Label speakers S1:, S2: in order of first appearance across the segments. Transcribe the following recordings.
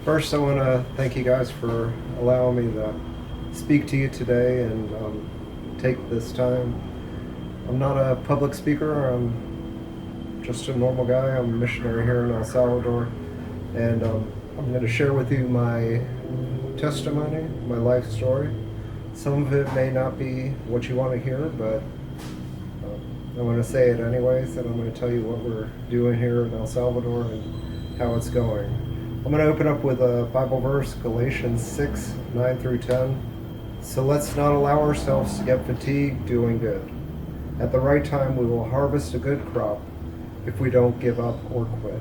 S1: First, I want to thank you guys for allowing me to speak to you today and take this time. I'm not a public speaker. I'm just a normal guy. I'm a missionary here in El Salvador, and I'm going to share with you my testimony, my life story. Some of it may not be what you want to hear, but I want to say it anyways, and I'm going to tell you what we're doing here in El Salvador and how it's going. I'm going to open up with a Bible verse, Galatians 6, 9 through 10. So let's not allow ourselves to get fatigued doing good. At the right time, we will harvest a good crop if we don't give up or quit.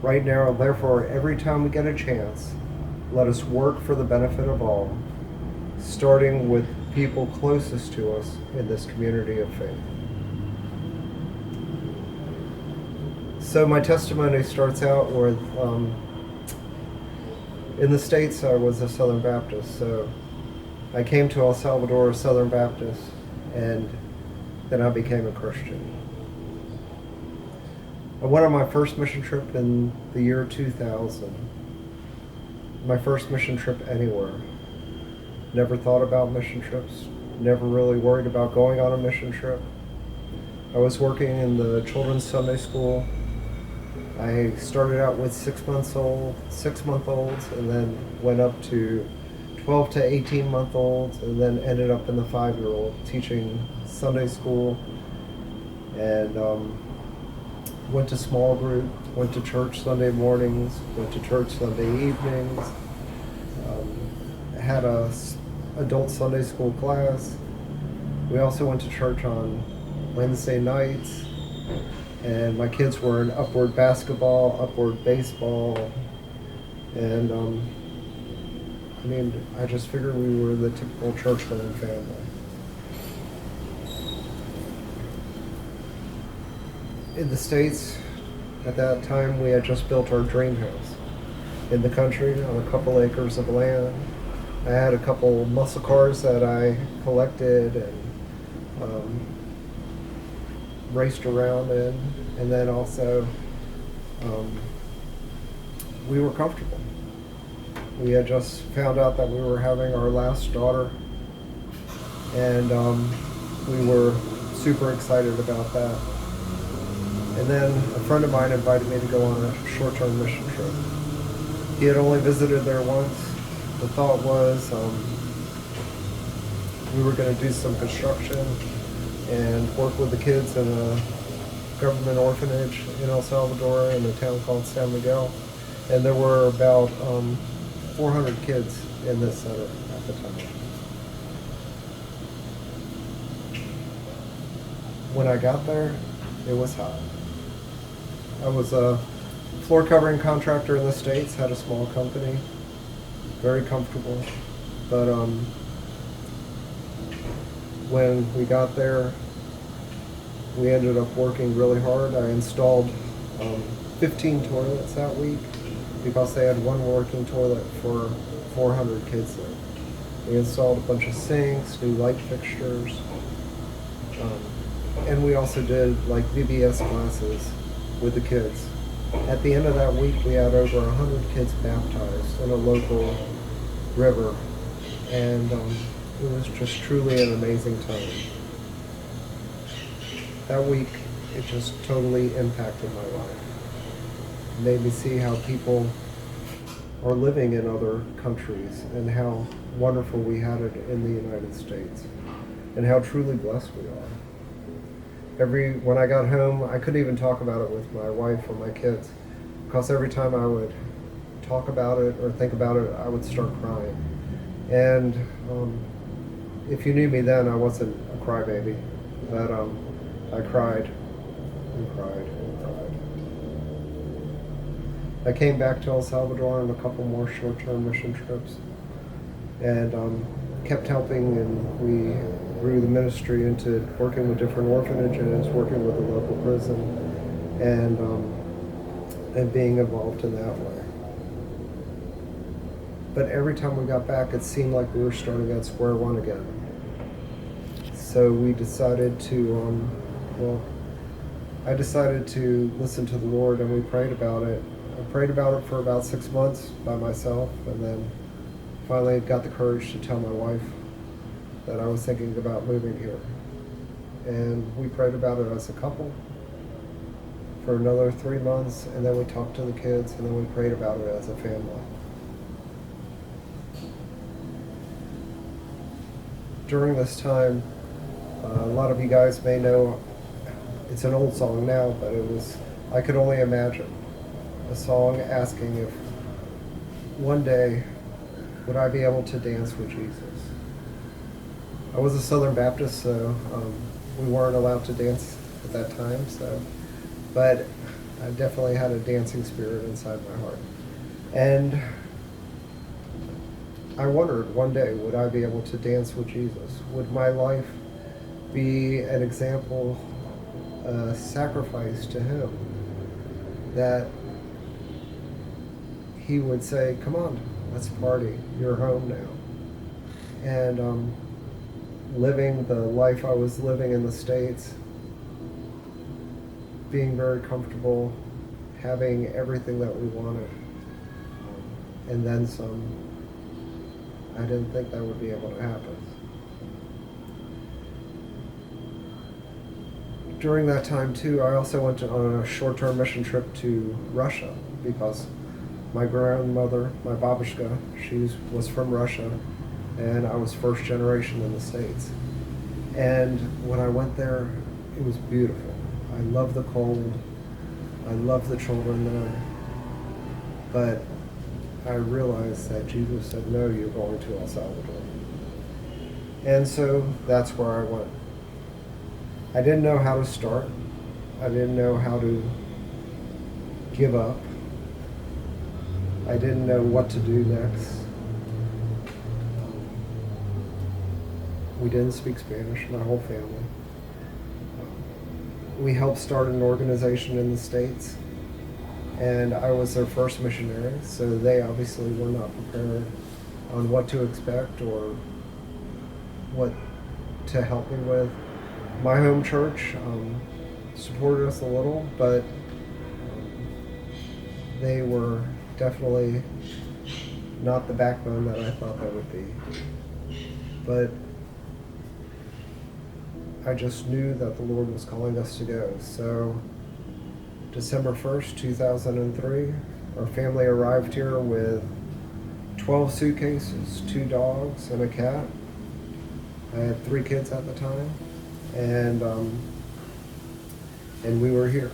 S1: Right now, therefore, every time we get a chance, let us work for the benefit of all, starting with people closest to us in this community of faith. So my testimony starts out with, in the States, I was a Southern Baptist, so I came to El Salvador as Southern Baptist, and then I became a Christian. I went on my first mission trip in the year 2000. My first mission trip anywhere. Never thought about mission trips, never really worried about going on a mission trip. I was working in the children's Sunday school. I started out with 6-month-olds, and then went up to 12 to 18-month-olds, and then ended up in the 5-year-old teaching Sunday school, and went to small group, went to church Sunday mornings, went to church Sunday evenings, had a adult Sunday school class. We also went to church on Wednesday nights. And my kids were in upward basketball, upward baseball, and I just figured we were the typical church-going family. In the States, at that time, we had just built our dream house in the country on a couple acres of land. I had a couple muscle cars that I collected and raced around in, and then also we were comfortable. We had just found out that we were having our last daughter, and we were super excited about that. And then a friend of mine invited me to go on a short-term mission trip. He had only visited there once. The thought was we were going to do some construction and work with the kids in a government orphanage in El Salvador in a town called San Miguel. And there were about 400 kids in this center at the time. When I got there, it was hot. I was a floor covering contractor in the States, had a small company, very comfortable. But when we got there, we ended up working really hard. I installed 15 toilets that week because they had one working toilet for 400 kids there. We installed a bunch of sinks, new light fixtures, and we also did like VBS classes with the kids. At the end of that week, we had over 100 kids baptized in a local river, and it was just truly an amazing time. That week, it just totally impacted my life. It made me see how people are living in other countries and how wonderful we had it in the United States and how truly blessed we are. When I got home, I couldn't even talk about it with my wife or my kids because every time I would talk about it or think about it, I would start crying. And if you knew me then, I wasn't a crybaby, but I cried and cried and cried. I came back to El Salvador on a couple more short-term mission trips and kept helping, and we grew the ministry into working with different orphanages, working with the local prison, and being involved in that way. But every time we got back, it seemed like we were starting at square one again. So we decided to, I decided to listen to the Lord, and we prayed about it. I prayed about it for about 6 months by myself, and then finally got the courage to tell my wife that I was thinking about moving here. And we prayed about it as a couple for another 3 months, and then we talked to the kids, and then we prayed about it as a family. During this time, a lot of you guys may know, it's an old song now, but it was I Could Only Imagine, a song asking if one day would I be able to dance with Jesus. I was a Southern Baptist, so we weren't allowed to dance at that time, but I definitely had a dancing spirit inside my heart. And I wondered one day, would I be able to dance with Jesus? Would my life be an example, a sacrifice to him, that he would say, come on, let's party, you're home now. And living the life I was living in the States, being very comfortable, having everything that we wanted, and then some, I didn't think that would be able to happen. During that time too, I also went on a short-term mission trip to Russia because my grandmother, my babushka, she was from Russia, and I was first generation in the States. And when I went there, it was beautiful. I love the cold. I love the children there. But I realized that Jesus said, no, you're going to El Salvador. And so that's where I went. I didn't know how to start. I didn't know how to give up. I didn't know what to do next. We didn't speak Spanish, my whole family. We helped start an organization in the States, and I was their first missionary, so they obviously were not prepared on what to expect or what to help me with. My home church supported us a little, but they were definitely not the backbone that I thought they would be. But I just knew that the Lord was calling us to go. So December 1st, 2003, our family arrived here with 12 suitcases, 2 dogs, and a cat. I had 3 kids at the time, and we were here.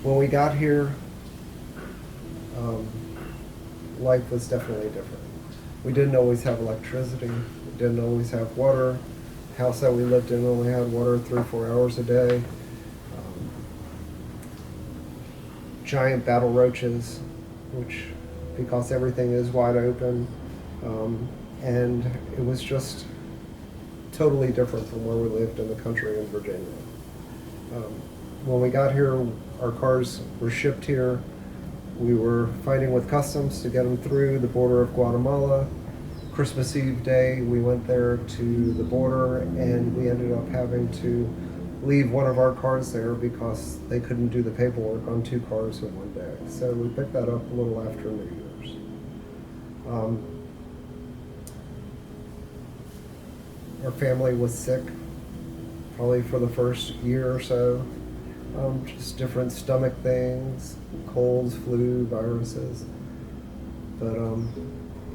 S1: When we got here, life was definitely different. We didn't always have electricity. We didn't always have water. The house that we lived in only had water 3-4 hours a day. Giant battle roaches, which, because everything is wide open, and it was just totally different from where we lived in the country in Virginia. When we got here, our cars were shipped here. We were fighting with customs to get them through the border of Guatemala. Christmas Eve day, we went there to the border, and we ended up having to leave one of our cars there because they couldn't do the paperwork on 2 cars in one day. So we picked that up a little after New Year's. Our family was sick, probably for the first year or so. Just different stomach things, colds, flu, viruses. But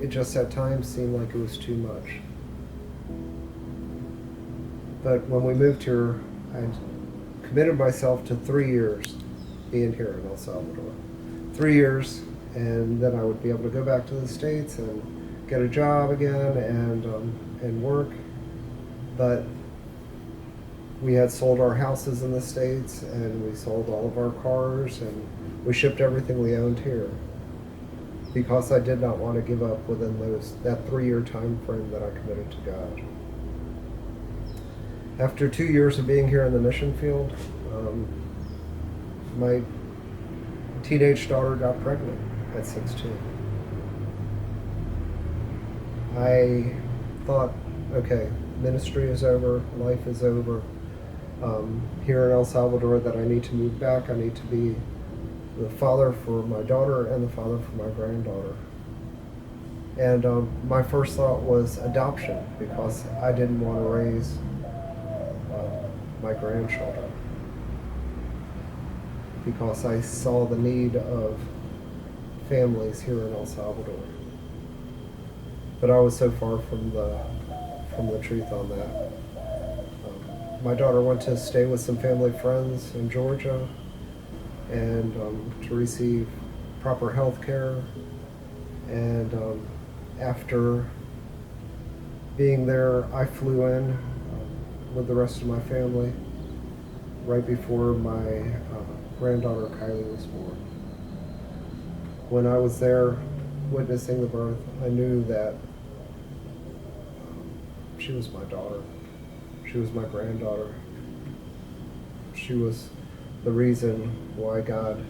S1: it just at times seemed like it was too much. But when we moved here, I committed myself to 3 years being here in El Salvador. 3 years, and then I would be able to go back to the States and get a job again and work. But we had sold our houses in the States, and we sold all of our cars, and we shipped everything we owned here because I did not want to give up within that 3-year time frame that I committed to God. After 2 years of being here in the mission field, my teenage daughter got pregnant at 16. I thought, okay, ministry is over, life is over. Here in El Salvador, that I need to move back, I need to be the father for my daughter and the father for my granddaughter. And my first thought was adoption, because I didn't want to raise my grandchildren, because I saw the need of families here in El Salvador. But I was so far from the truth on that. My daughter went to stay with some family friends in Georgia and to receive proper health care. And after being there, I flew in with the rest of my family right before my granddaughter Kylie was born. When I was there witnessing the birth, I knew that she was my daughter. She was my granddaughter. She was the reason why God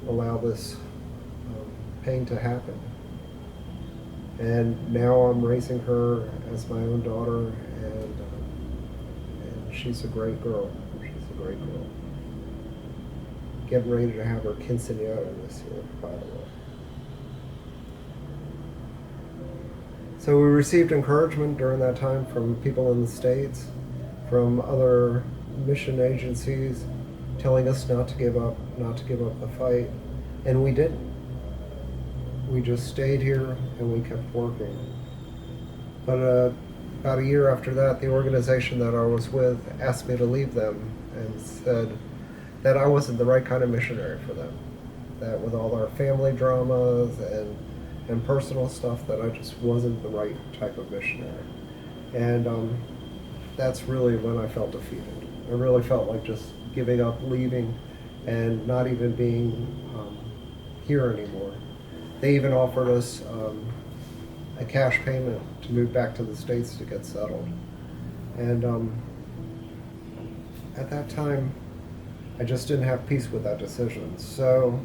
S1: allowed this pain to happen. And now I'm raising her as my own daughter, and she's a great girl. She's a great girl. Getting ready to have her quinceañera this year, by the way. So we received encouragement during that time from people in the States, from other mission agencies, telling us not to give up the fight, and we didn't. We just stayed here and we kept working. But about a year after that, the organization that I was with asked me to leave them and said that I wasn't the right kind of missionary for them. That with all our family dramas and personal stuff, that I just wasn't the right type of missionary. And that's really when I felt defeated. I really felt like just giving up, leaving, and not even being here anymore. They even offered us a cash payment to move back to the States to get settled. And at that time, I just didn't have peace with that decision. So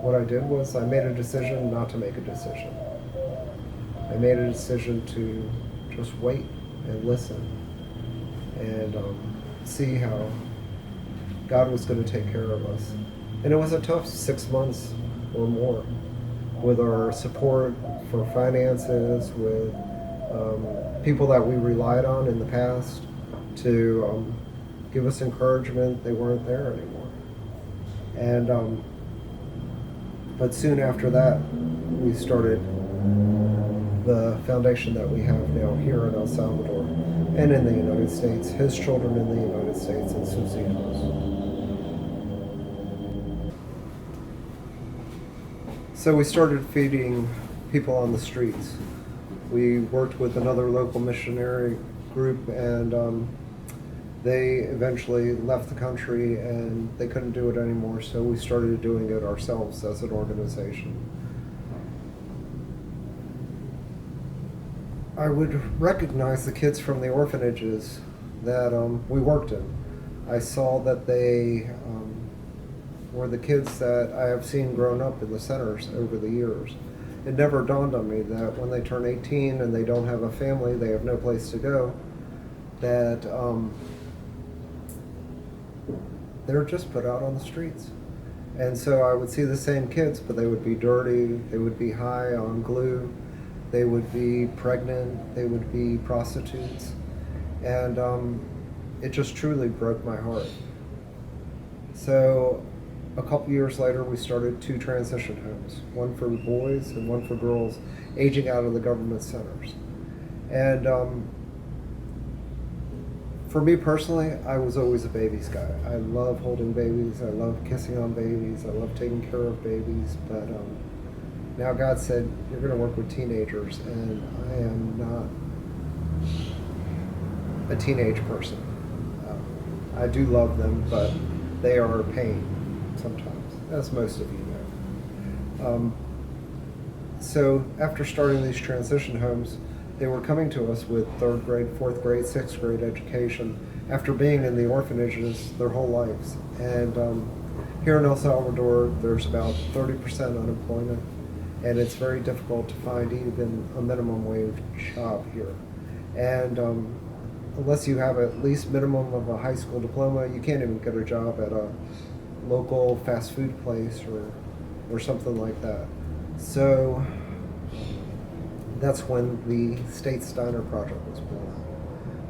S1: what I did was I made a decision not to make a decision. I made a decision to just wait and listen and see how God was going to take care of us. And it was a tough 6 months or more, with our support for finances, with people that we relied on in the past to give us encouragement. They weren't there anymore. And but soon after that, we started the foundation that we have now here in El Salvador and in the United States, His Children in the United States, and Sus Hijos. So we started feeding people on the streets. We worked with another local missionary group, and they eventually left the country and they couldn't do it anymore, so we started doing it ourselves as an organization. I would recognize the kids from the orphanages that we worked in. I saw that they were the kids that I have seen grown up in the centers over the years. It never dawned on me that when they turn 18 and they don't have a family, they have no place to go, that they're just put out on the streets. And so I would see the same kids, but they would be dirty, they would be high on glue, they would be pregnant, they would be prostitutes. And it just truly broke my heart. So a couple years later, we started 2 transition homes, one for boys and one for girls, aging out of the government centers. And for me personally, I was always a babies guy. I love holding babies, I love kissing on babies, I love taking care of babies, but now God said, you're going to work with teenagers, and I am not a teenage person. I do love them, but they are a pain sometimes, as most of you know. So after starting these transition homes, they were coming to us with 3rd grade, 4th grade, 6th grade education after being in the orphanages their whole lives. And here in El Salvador, there's about 30% unemployment, and it's very difficult to find even a minimum wage job here. And unless you have at least minimum of a high school diploma, you can't even get a job at a local fast food place or something like that. So that's when the State Steiner project was born.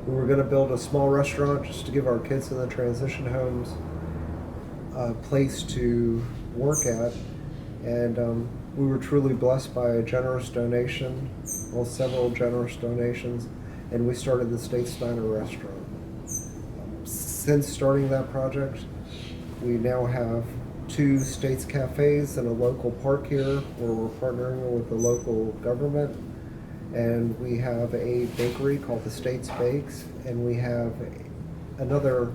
S1: We were going to build a small restaurant just to give our kids in the transition homes a place to work at, and we were truly blessed by a generous donation, well, several generous donations, and we started the State Steiner restaurant. Since starting that project, we now have 2 States cafes in a local park here where we're partnering with the local government, and we have a bakery called the States Bakes, and we have another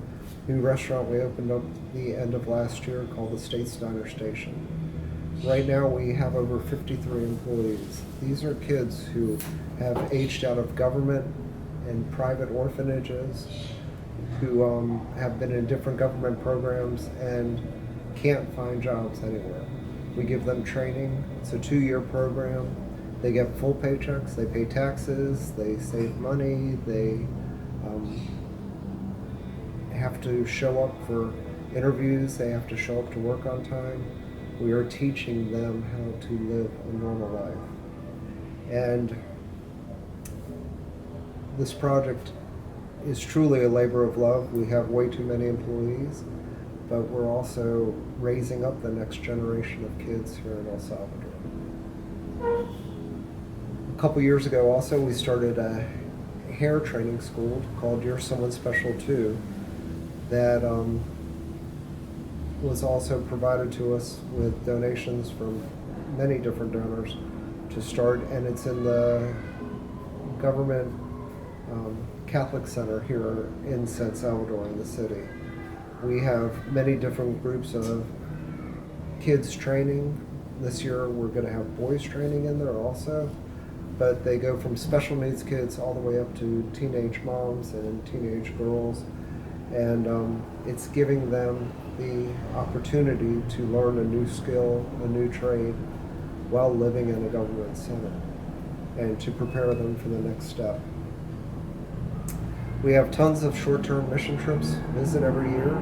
S1: new restaurant we opened up the end of last year called the State Steiner Station. Right now we have over 53 employees. These are kids who have aged out of government and private orphanages, who have been in different government programs and can't find jobs anywhere. We give them training. It's a 2-year program. They get full paychecks, they pay taxes, they save money, they have to show up for interviews, they have to show up to work on time. We are teaching them how to live a normal life. And this project is truly a labor of love. We have way too many employees, but we're also raising up the next generation of kids here in El Salvador. A couple years ago also we started a hair training school called You're Someone Special Too that was also provided to us with donations from many different donors to start, and it's in the government Catholic Center here in San Salvador in the city. We have many different groups of kids training. This year we're going to have boys training in there also, but they go from special needs kids all the way up to teenage moms and teenage girls, and it's giving them the opportunity to learn a new skill, a new trade, while living in a government center, and to prepare them for the next step. We have tons of short-term mission trips visit every year.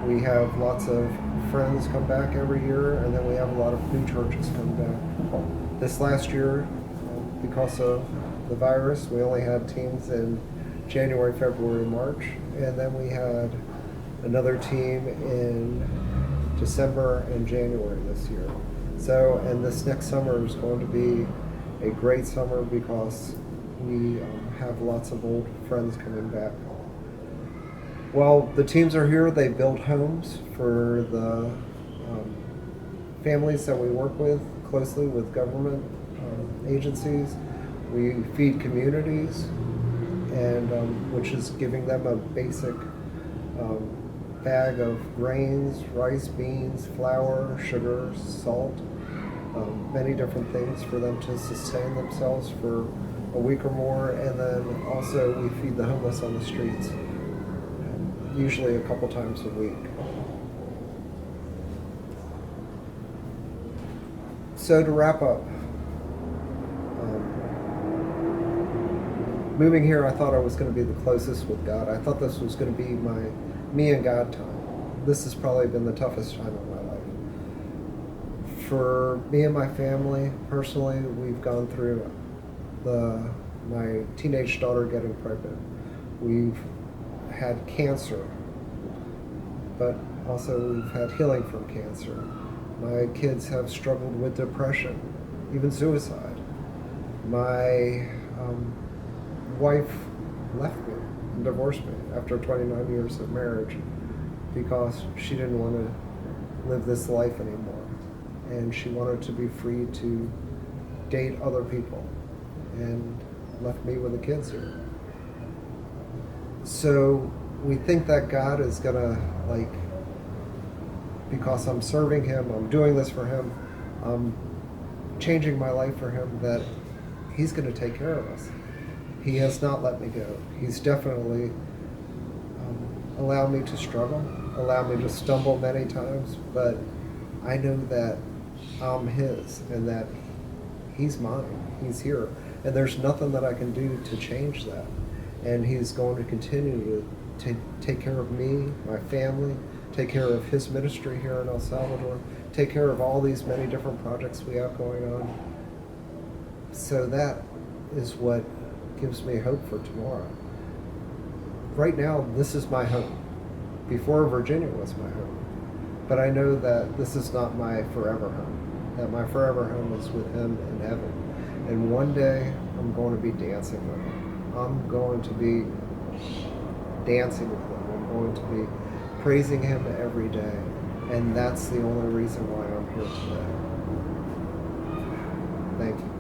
S1: We have lots of friends come back every year, and then we have a lot of new churches come back. This last year, because of the virus, we only had teams in January, February, March, and then we had another team in December and January this year. So, and this next summer is going to be a great summer because we have lots of old friends coming back. While the teams are here, they build homes for the families that we work with closely with government agencies. We feed communities, and which is giving them a basic bag of grains, rice, beans, flour, sugar, salt, many different things for them to sustain themselves for a week or more. And then also we feed the homeless on the streets, usually a couple times a week. So to wrap up, moving here, I thought I was going to be the closest with God. I thought this was going to be my me and God time. This has probably been the toughest time of my life. For me and my family, personally, we've gone through my teenage daughter getting pregnant. We've had cancer, but also we've had healing from cancer. My kids have struggled with depression, even suicide. My wife left me and divorced me after 29 years of marriage because she didn't want to live this life anymore, and she wanted to be free to date other people, and left me with the kids here. So we think that God is gonna, because I'm serving him, I'm doing this for him, I'm changing my life for him, that he's gonna take care of us. He has not let me go. He's definitely allowed me to struggle, allowed me to stumble many times, but I know that I'm his and that he's mine. He's here. And there's nothing that I can do to change that. And He's going to continue to take care of me, my family, take care of His ministry here in El Salvador, take care of all these many different projects we have going on. So that is what gives me hope for tomorrow. Right now, this is my home. Before, Virginia was my home. But I know that this is not my forever home, that my forever home is with Him in heaven. And one day, I'm going to be dancing with Him. I'm going to be dancing with Him. I'm going to be praising Him every day. And that's the only reason why I'm here today. Thank you.